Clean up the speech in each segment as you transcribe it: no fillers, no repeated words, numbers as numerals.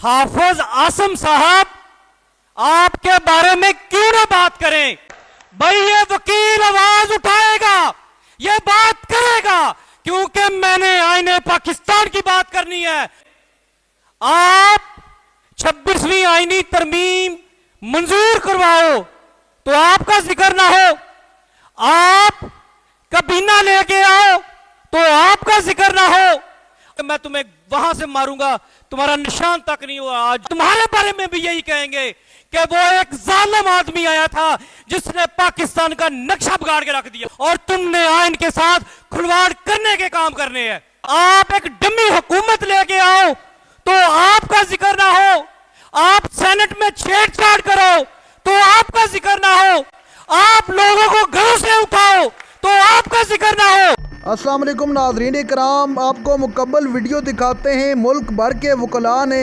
हाफिज आसम साहब आपके बारे में क्यों ना बात करें? भाई ये वकील आवाज उठाएगा, ये बात करेगा, क्योंकि मैंने आईने पाकिस्तान की बात करनी है। आप 26वीं आईनी तरमीम मंजूर करवाओ तो आपका जिक्र ना हो, आप कबीना लेके आओ तो आपका जिक्र ना हो। मैं तुम्हें वहां से मारूंगा, तुम्हारा निशान तक नहीं हुआ। आज तुम्हारे बारे में भी यही कहेंगे कि वो एक जालिम आदमी आया था जिसने पाकिस्तान का नक्शा बिगाड़ के रख दिया, और तुमने आइन के साथ खुलवाड़ करने के काम करने हैं। आप एक डमी हुकूमत लेके आओ तो आपका जिक्र ना हो, आप सेनेट में छेड़छाड़ करो तो आपका जिक्र ना हो, आप लोगों को घरों से उठाओ तो आपका जिक्र ना हो। अस्सलाम वालेकुम नाज़रीन इकराम, आपको मुकम्मल वीडियो दिखाते हैं। मुल्क भर के वकला ने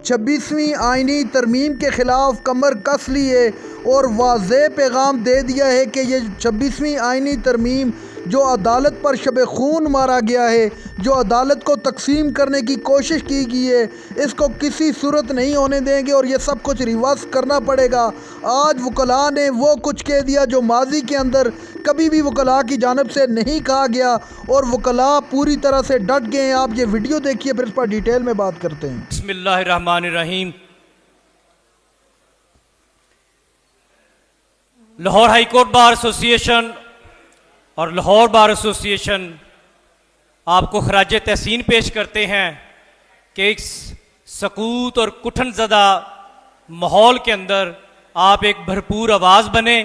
26वीं आइनी तरमीम के ख़िलाफ़ कमर कस ली है और वाज़ेह पैगाम दे दिया है कि ये 26वीं आइनी तरमीम जो अदालत पर शब खून मारा गया है, जो अदालत को तकसीम करने की कोशिश की गई है, इसको किसी सूरत नहीं होने देंगे और ये सब कुछ रिवर्स करना पड़ेगा। आज वकला ने वो कुछ कह दिया जो माजी के अंदर कभी भी वकला की जानिब से नहीं कहा गया, और वकला पूरी तरह से डट गए हैं। आप ये वीडियो देखिए, फिर इस पर डिटेल में बात करते हैं। बिस्मिल्लाहिर्रहमानिर्रहीम। Lahore high court bar association और लाहौर बार एसोसिएशन आपको खराज तहसीन पेश करते हैं कि इस सकूत और कुठन ज़दा माहौल के अंदर आप एक भरपूर आवाज़ बने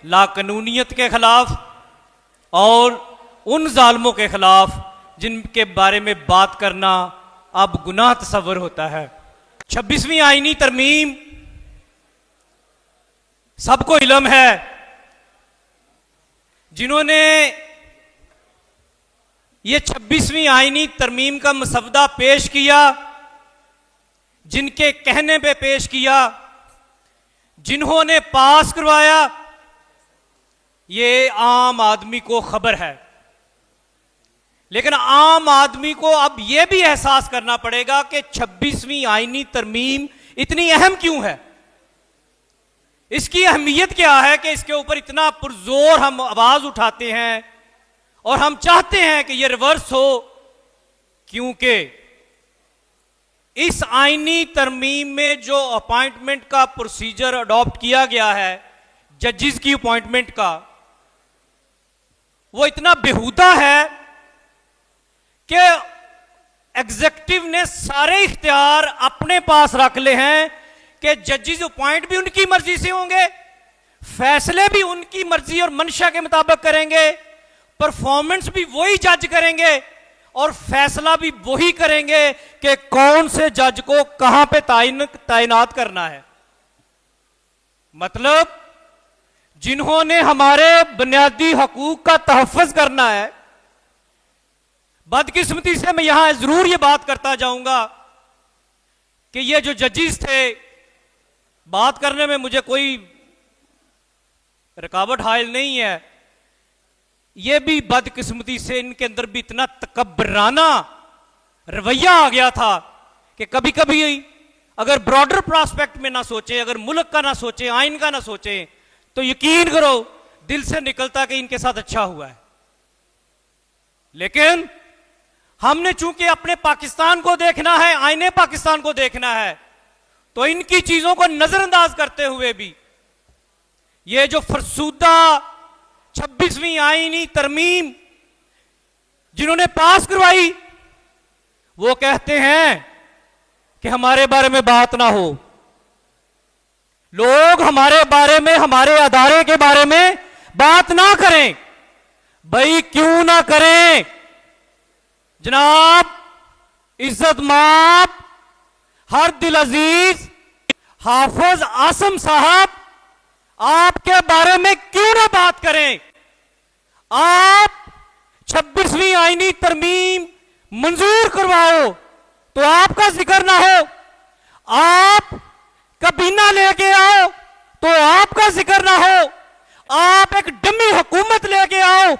लाकानूनियत के ख़िलाफ़ और उन जालमों के ख़िलाफ़ जिनके बारे में बात करना अब गुनाह तस्वर होता है। 26वीं आईनी तरमीम सबको इल्म है, जिन्होंने ये 26वीं आईनी तरमीम का मसवदा पेश किया, जिनके कहने पे पेश किया, जिन्होंने पास करवाया, ये आम आदमी को खबर है। लेकिन आम आदमी को अब यह भी एहसास करना पड़ेगा कि 26वीं आईनी तरमीम इतनी अहम क्यों है, इसकी अहमियत क्या है कि इसके ऊपर इतना पुरजोर हम आवाज उठाते हैं और हम चाहते हैं कि यह रिवर्स हो, क्योंकि इस आईनी तरमीम में जो अपॉइंटमेंट का प्रोसीजर अडॉप्ट किया गया है जजेस की अपॉइंटमेंट का, वो इतना बेहुदा है कि एग्जीक्यूटिव ने सारे इख्तियार अपने पास रख ले हैं कि जजेस अपॉइंट भी उनकी मर्जी से होंगे, फैसले भी उनकी मर्जी और मंशा के मुताबिक करेंगे, परफॉर्मेंस भी वही जज करेंगे और फैसला भी वही करेंगे कि कौन से जज को कहां पे तैनात करना है। मतलब जिन्होंने हमारे बुनियादी हकूक का तहफ़्फ़ुज़ करना है, बदकिस्मती से मैं यहां जरूर ये बात करता जाऊंगा कि ये जो जजेस थे, बात करने में मुझे कोई रुकावट हायल नहीं है, ये भी बदकिस्मती से इनके अंदर भी इतना तकब्बराना रवैया आ गया था कि कभी कभी अगर ब्रॉडर प्रॉस्पेक्ट में ना सोचें, अगर मुल्क का ना सोचें, आइन का ना सोचें, तो यकीन करो दिल से निकलता कि इनके साथ अच्छा हुआ है। लेकिन हमने चूंकि अपने पाकिस्तान को देखना है, आईने पाकिस्तान को देखना है, तो इनकी चीजों को नजरअंदाज करते हुए भी ये जो फरसूदा 26वीं आईनी तरमीम जिन्होंने पास करवाई, वो कहते हैं कि हमारे बारे में बात ना हो, लोग हमारे बारे में, हमारे अदारे के बारे में बात ना करें। भाई क्यों ना करें जनाब? इज्जत माप हर दिल अजीज हाफिज आसम साहब आपके बारे में क्यों ना बात करें? आप 26वीं आईनी तरमीम मंजूर करवाओ तो आपका जिक्र ना हो, आप कबीना लेके आओ तो आपका जिक्र ना हो, आप एक डमी हुकूमत लेके आओ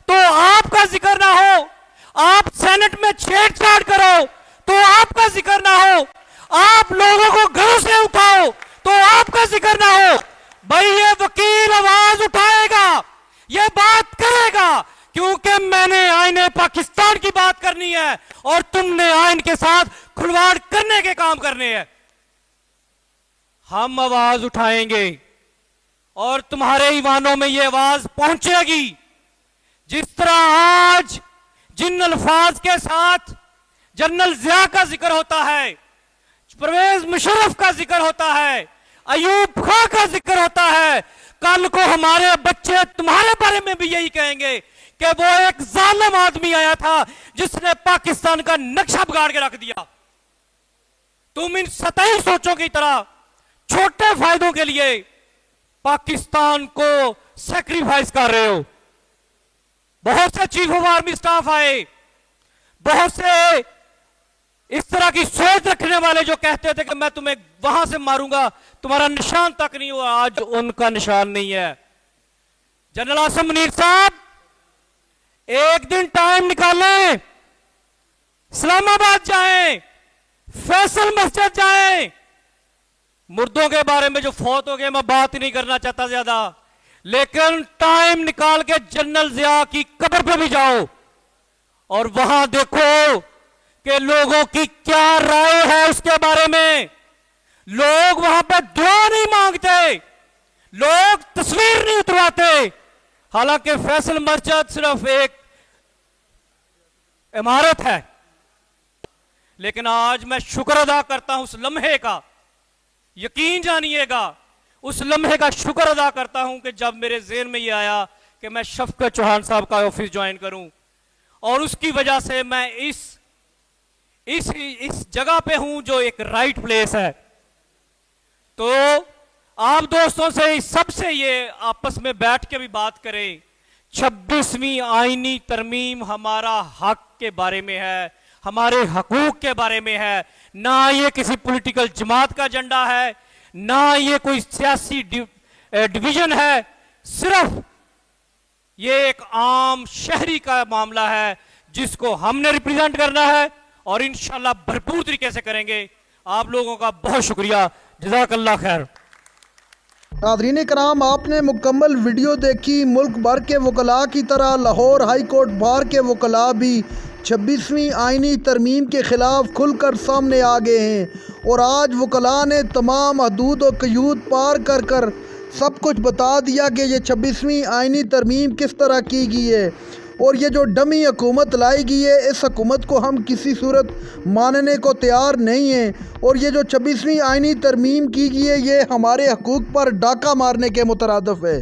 तो आपका जिक्र ना हो, आप सेनेट में छेड़छाड़ करो तो आपका जिक्र ना हो, आप लोगों को घरों से उठाओ तो आपका जिक्र ना हो। भाई ये वकील आवाज उठाएगा, ये बात करेगा, क्योंकि मैंने आईने पाकिस्तान की बात करनी है और तुमने आइन के साथ खिलवाड़ करने के काम करने हैं। हम आवाज उठाएंगे और तुम्हारे ईवानों में ये आवाज पहुंचेगी। जिस तरह आज जिन अल्फाज के साथ जनरल जिया का जिक्र होता है, परवेज मुशर्रफ का जिक्र होता है, अयूब खां का जिक्र होता है, कल को हमारे बच्चे तुम्हारे बारे में भी यही कहेंगे कि वो एक जालिम आदमी आया था जिसने पाकिस्तान का नक्शा बिगाड़ के रख दिया। तुम इन सतही सोचों की तरह छोटे फायदों के लिए पाकिस्तान को सैक्रिफाइस कर रहे हो। बहुत से चीफ ऑफ आर्मी स्टाफ आए, बहुत से इस तरह की सोच रखने वाले जो कहते थे कि मैं तुम्हें वहां से मारूंगा, तुम्हारा निशान तक नहीं हुआ, आज उनका निशान नहीं है। जनरल आसिम मुनीर साहब, एक दिन टाइम निकालें, इस्लामाबाद जाएं, फैसल मस्जिद जाएं। मुर्दों के बारे में जो फौत हो गए मैं बात ही नहीं करना चाहता ज्यादा, लेकिन टाइम निकाल के जनरल जिया की कब्र पे भी जाओ और वहां देखो कि लोगों की क्या राय है उसके बारे में। लोग वहां पे दुआ नहीं मांगते, लोग तस्वीर नहीं उतरवाते। हालांकि फैसल मस्जिद सिर्फ एक इमारत है, लेकिन आज मैं शुक्र अदा करता हूं उस लम्हे का। यकीन जानिएगा, उस लम्हे का शुक्र अदा करता हूं कि जब मेरे ज़हन में ये आया कि मैं शफकत चौहान साहब का ऑफिस ज्वाइन करूं, और उसकी वजह से मैं इस जगह पे हूं जो एक राइट प्लेस है। तो आप दोस्तों से सबसे ये आपस में बैठ के भी बात करें। 26वीं आईनी तरमीम हमारा हक के बारे में है, हमारे हकूक के बारे में है। ना ये किसी पॉलिटिकल जमात का एजेंडा है, ना ये कोई सियासी डिवीजन है, सिर्फ ये एक आम शहरी का मामला है जिसको हमने रिप्रेजेंट करना है और इंशाल्लाह भरपूर तरीके से करेंगे। आप लोगों का बहुत शुक्रिया, जज़ाकल्लाह खैर। नाज़रीन कराम, आपने मुकम्मल वीडियो देखी। मुल्क भर के वकला की तरह लाहौर हाई कोर्ट बार के वकला भी 26वीं आइनी तरमीम के ख़िलाफ़ खुलकर सामने आ गए हैं और आज वकला ने तमाम हदूद और क़यूद पार कर कर सब कुछ बता दिया कि ये 26वीं आइनी तरमीम किस तरह की गई है और ये जो डमी हुकूमत लाई गई है, इस हुकूमत को हम किसी सूरत मानने को तैयार नहीं हैं और ये जो 26वीं आइनी तरमीम की गई है ये हमारे हकूक़ पर डाका मारने के मुतरादिफ है।